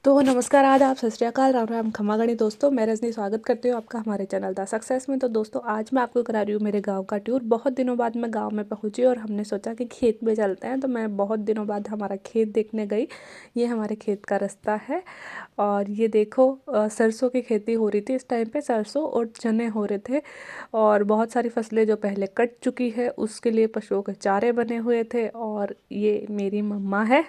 तो नमस्कार, आदाब, सत श्री अकाल, राम राम, खमा गणी दोस्तों। मैं रजनी स्वागत करती हूँ आपका हमारे चैनल द सक्सेस में। तो दोस्तों, आज मैं आपको करा रही हूँ मेरे गांव का टूर। बहुत दिनों बाद मैं गांव में पहुँची और हमने सोचा कि खेत में चलते हैं। तो मैं बहुत दिनों बाद हमारा खेत देखने गई। ये हमारे खेत का रास्ता है और ये देखो सरसों की खेती हो रही थी। इस टाइम पे सरसों और चने हो रहे थे और बहुत सारी फसलें जो पहले कट चुकी है उसके लिए पशुओं के चारे बने हुए थे। और ये मेरी मम्मा है,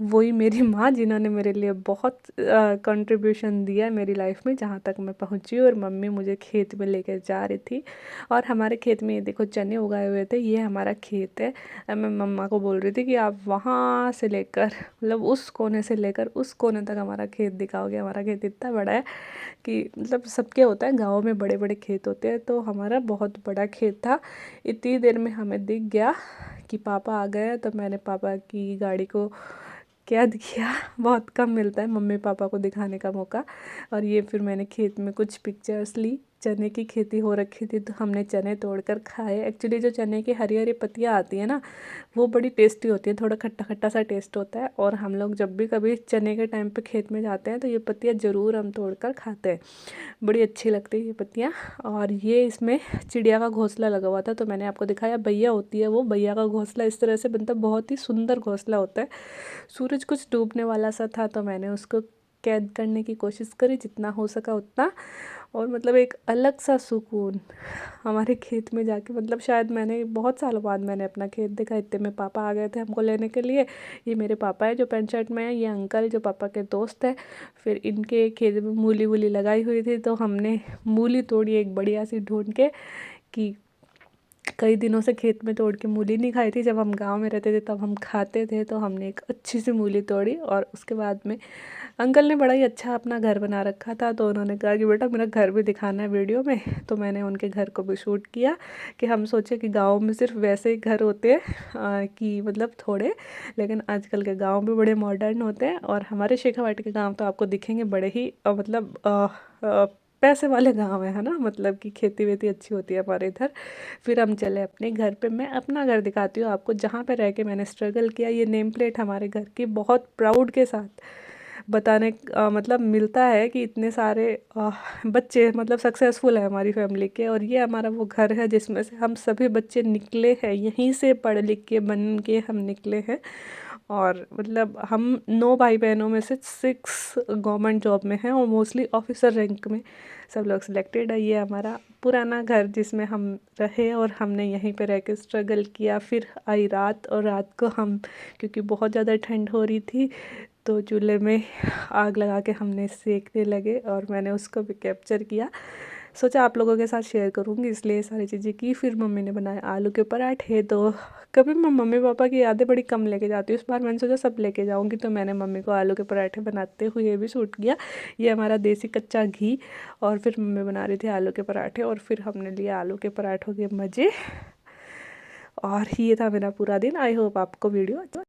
वही मेरी माँ, जिन्होंने मेरे लिए बहुत कंट्रीब्यूशन दिया है मेरी लाइफ में जहाँ तक मैं पहुँची। और मम्मी मुझे खेत में लेकर जा रही थी और हमारे खेत में ये देखो चने उगाए हुए थे। ये हमारा खेत है। मैं मम्मा को बोल रही थी कि आप वहाँ से लेकर मतलब उस कोने से लेकर उस कोने तक हमारा खेत दिखाओगे। हमारा खेत इतना बड़ा है कि मतलब सबके होता है, गाँव में बड़े बड़े खेत होते हैं, तो हमारा बहुत बड़ा खेत था। इतनी देर में हमें दिख गया कि पापा आ गए। तो मैंने पापा की गाड़ी को कैद किया। बहुत कम मिलता है मम्मी पापा को दिखाने का मौका। और ये फिर मैंने खेत में कुछ पिक्चर्स ली। चने की खेती हो रखी थी तो हमने चने तोड़कर खाए। एक्चुअली जो चने की हरी हरी पत्तियाँ आती है ना, वो बड़ी टेस्टी होती है। थोड़ा खट्टा खट्टा सा टेस्ट होता है। और हम लोग जब भी कभी चने के टाइम पे खेत में जाते हैं तो ये पत्तियाँ ज़रूर हम तोड़कर खाते हैं। बड़ी अच्छी लगती है ये पत्तियाँ। और ये इसमें चिड़िया का घोंसला लगा हुआ था, तो मैंने आपको दिखाया। बैया होती है वो, बैया का घोंसला इस तरह से बनता है। बहुत ही सुंदर घोंसला होता है। सूरज कुछ डूबने वाला सा था तो मैंने उसको कैद करने की कोशिश करी जितना हो सका उतना। और मतलब एक अलग सा सुकून हमारे खेत में जाके, मतलब शायद मैंने बहुत सालों बाद मैंने अपना खेत देखा। इतने में पापा आ गए थे हमको लेने के लिए। ये मेरे पापा है जो पैंट शर्ट में है, ये अंकल जो पापा के दोस्त है। फिर इनके खेत में मूली वूली लगाई हुई थी तो हमने मूली तोड़ी एक बढ़िया सी ढूंढ के। कि कई दिनों से खेत में तोड़ के मूली नहीं खाई थी। जब हम गांव में रहते थे तब हम खाते थे। तो हमने एक अच्छी सी मूली तोड़ी और उसके बाद में अंकल ने बड़ा ही अच्छा अपना घर बना रखा था। तो उन्होंने कहा कि बेटा मेरा घर भी दिखाना है वीडियो में। तो मैंने उनके घर को भी शूट किया कि हम सोचे कि गांव में सिर्फ वैसे ही घर होते हैं कि मतलब थोड़े, लेकिन आजकल के गांव भी बड़े मॉडर्न होते हैं। और हमारे शेखावाटी के गांव तो आपको दिखेंगे बड़े ही मतलब पैसे वाले गांव है ना, मतलब कि खेती वेती अच्छी होती है हमारे इधर। फिर हम चले अपने घर पे। मैं अपना घर दिखाती हूँ आपको जहाँ पे रह के मैंने स्ट्रगल किया। ये नेम प्लेट हमारे घर की बहुत प्राउड के साथ बताने मतलब मिलता है कि इतने सारे बच्चे मतलब सक्सेसफुल है हमारी फैमिली के। और ये हमारा वो घर है जिसमें से हम सभी बच्चे निकले हैं, यहीं से पढ़ लिख के बन के हम निकले हैं। और मतलब हम 9 भाई बहनों में से 6 गवर्नमेंट जॉब में हैं और मोस्टली ऑफिसर रैंक में सब लोग सिलेक्टेड है। ये हमारा पुराना घर जिसमें हम रहे और हमने यहीं पे रह के स्ट्रगल किया। फिर आई रात और रात को हम, क्योंकि बहुत ज़्यादा ठंड हो रही थी, तो चूल्हे में आग लगा के हमने सेकने लगे और मैंने उसको भी कैप्चर किया। सोचा आप लोगों के साथ शेयर करूँगी, इसलिए सारी चीज़ें की। फिर मम्मी ने बनाए आलू के पराठे। तो कभी मैं मम्मी पापा की यादें बड़ी कम लेके जाती हूँ, इस बार मैंने सोचा सब लेके जाऊँगी। तो मैंने मम्मी को आलू के पराठे बनाते हुए भी शूट किया। ये हमारा देसी कच्चा घी। और फिर मम्मी बना रही थी आलू के पराठे और फिर हमने लिए आलू के पराठों के मज़े। और ये था मेरा पूरा दिन। आई होप आपको वीडियो